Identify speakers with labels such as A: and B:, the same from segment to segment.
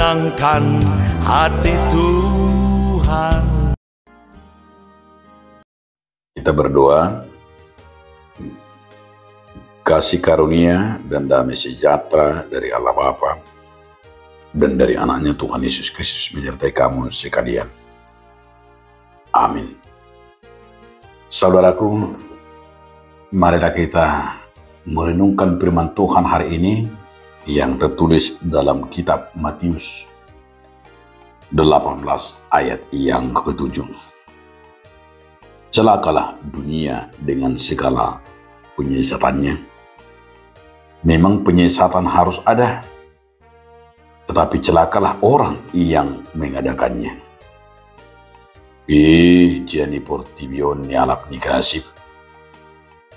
A: menyenangkan hati Tuhan.
B: Kita berdoa, kasih karunia dan damai sejahtera dari Allah Bapa dan dari anaknya Tuhan Yesus Kristus menyertai kamu sekalian. Amin. Saudaraku, marilah kita merenungkan firman Tuhan hari ini yang tertulis dalam kitab Matius 18 ayat yang ke-7. Celakalah dunia dengan segala penyisatannya. Memang penyesatan harus ada, tetapi celakalah orang yang mengadakannya. Jani portibion nialap ni kasip,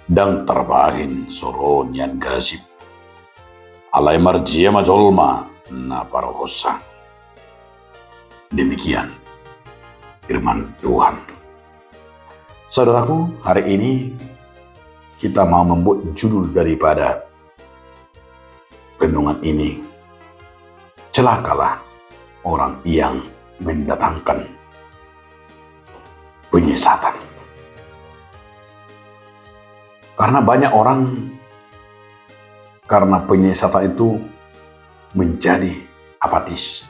B: dang terbahin soron yan kasip, alay marjia majolma na parohosa. Demikian firman Tuhan. Saudaraku, hari ini kita mau membuat judul daripada renungan ini, celakalah orang yang mendatangkan penyesatan. Karena banyak orang karena penyesatan itu menjadi apatis.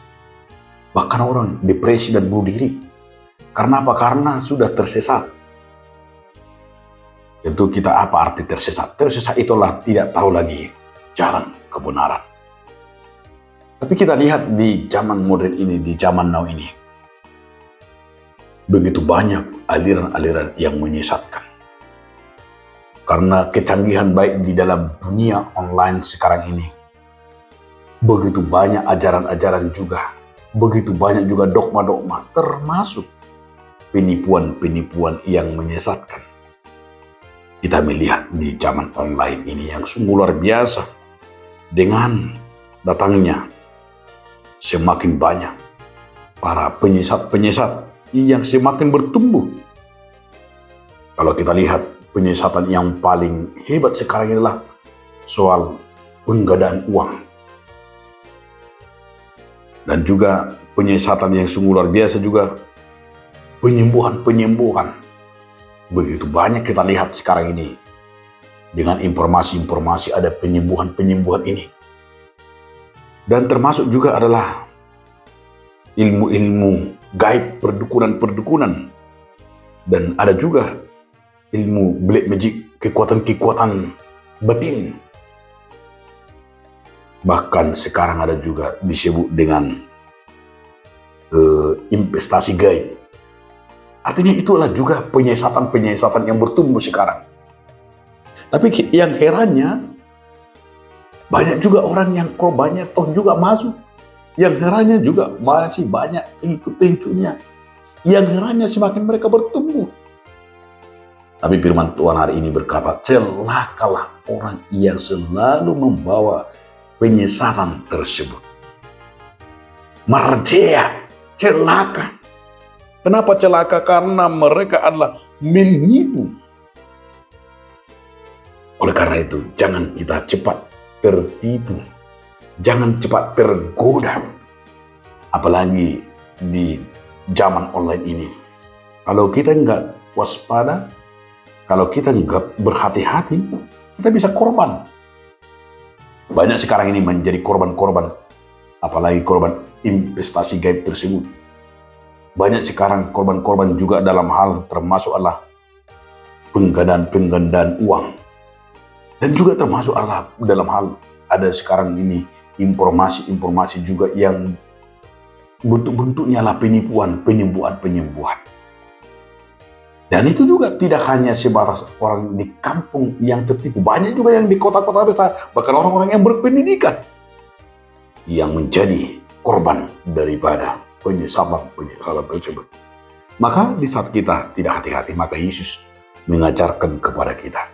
B: Bahkan orang depresi dan bunuh diri. Karena apa? Karena sudah tersesat. Tentu kita apa arti tersesat? Tersesat itulah tidak tahu lagi jalan kebenaran. Tapi kita lihat di zaman modern ini, di zaman now ini, begitu banyak aliran-aliran yang menyesatkan. Karena kecanggihan baik di dalam dunia online sekarang ini, begitu banyak ajaran-ajaran juga, begitu banyak juga dogma-dogma, termasuk penipuan-penipuan yang menyesatkan. Kita melihat di zaman online ini yang sungguh luar biasa, dengan datangnya semakin banyak para penyesat-penyesat yang semakin bertumbuh. Kalau kita lihat, penyesatan yang paling hebat sekarang adalah soal penggadaan uang. Dan juga penyesatan yang sungguh luar biasa juga penyembuhan-penyembuhan. Begitu banyak kita lihat sekarang ini. Dengan informasi-informasi ada penyembuhan-penyembuhan ini. Dan termasuk juga adalah ilmu-ilmu gaib, perdukunan-perdukunan. Dan ada juga ilmu black magic, kekuatan-kekuatan batin. Bahkan sekarang ada juga disebut dengan investasi gaib. Artinya itulah juga penyesatan-penyesatan yang bertumbuh sekarang. Tapi yang herannya, banyak juga orang yang korbannya toh juga masuk. Yang herannya juga masih banyak pengikut-pengikutnya. Yang herannya semakin mereka bertumbuh. Tapi firman Tuhan hari ini berkata, celakalah orang yang selalu membawa penyesatan tersebut. Marjea, celaka. Kenapa celaka? Karena mereka adalah menipu. Oleh karena itu, jangan kita cepat tertipu. Jangan cepat tergoda. Apalagi di zaman online ini. Kalau kita nggak waspada, kalau kita nggak berhati-hati, kita bisa korban. Banyak sekarang ini menjadi korban-korban. Apalagi korban investasi gaib tersebut. Banyak sekarang korban-korban juga dalam hal termasuk adalah penggandaan uang. Dan juga termasuk adalah dalam hal ada sekarang ini informasi-informasi juga yang bentuk-bentuknya adalah penipuan, penyembuhan. Dan itu juga tidak hanya sebatas orang di kampung yang tertipu. Banyak juga yang di kota-kota besar, bahkan orang-orang yang berpendidikan yang menjadi korban daripada penyesatan tersebut. Maka di saat kita tidak hati-hati, maka Yesus mengajarkan kepada kita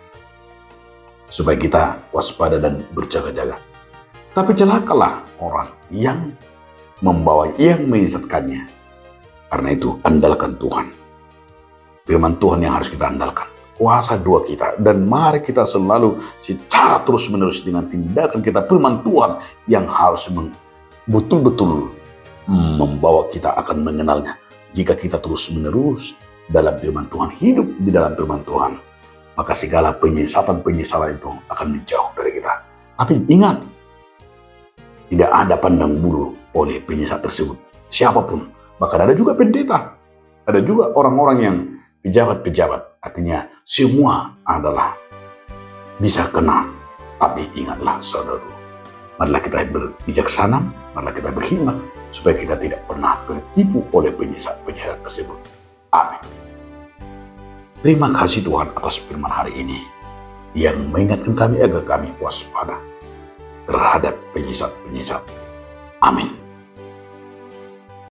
B: supaya kita waspada dan berjaga-jaga. Tapi celakalah orang yang membawa, yang menyesatkannya. Karena itu andalkan Tuhan. Firman Tuhan yang harus kita andalkan. Kuasa doa kita. Dan mari kita selalu secara terus menerus dengan tindakan kita firman Tuhan yang harus betul-betul membawa kita akan mengenalnya. Jika kita terus-menerus dalam firman Tuhan, hidup di dalam firman Tuhan, maka segala penyesalan itu akan menjauh dari kita. Tapi ingat, tidak ada pandang bulu oleh penyesat tersebut, siapapun. Bahkan ada juga pendeta, ada juga orang-orang yang pejabat-pejabat. Artinya semua adalah bisa kena. Tapi ingatlah saudara, marilah kita berbijaksana, marilah kita berhikmat, supaya kita tidak pernah tertipu oleh penyesat-penyesat tersebut. Amin. Terima kasih Tuhan atas firman hari ini yang mengingatkan kami agar kami waspada terhadap penyesat-penyesat. Amin.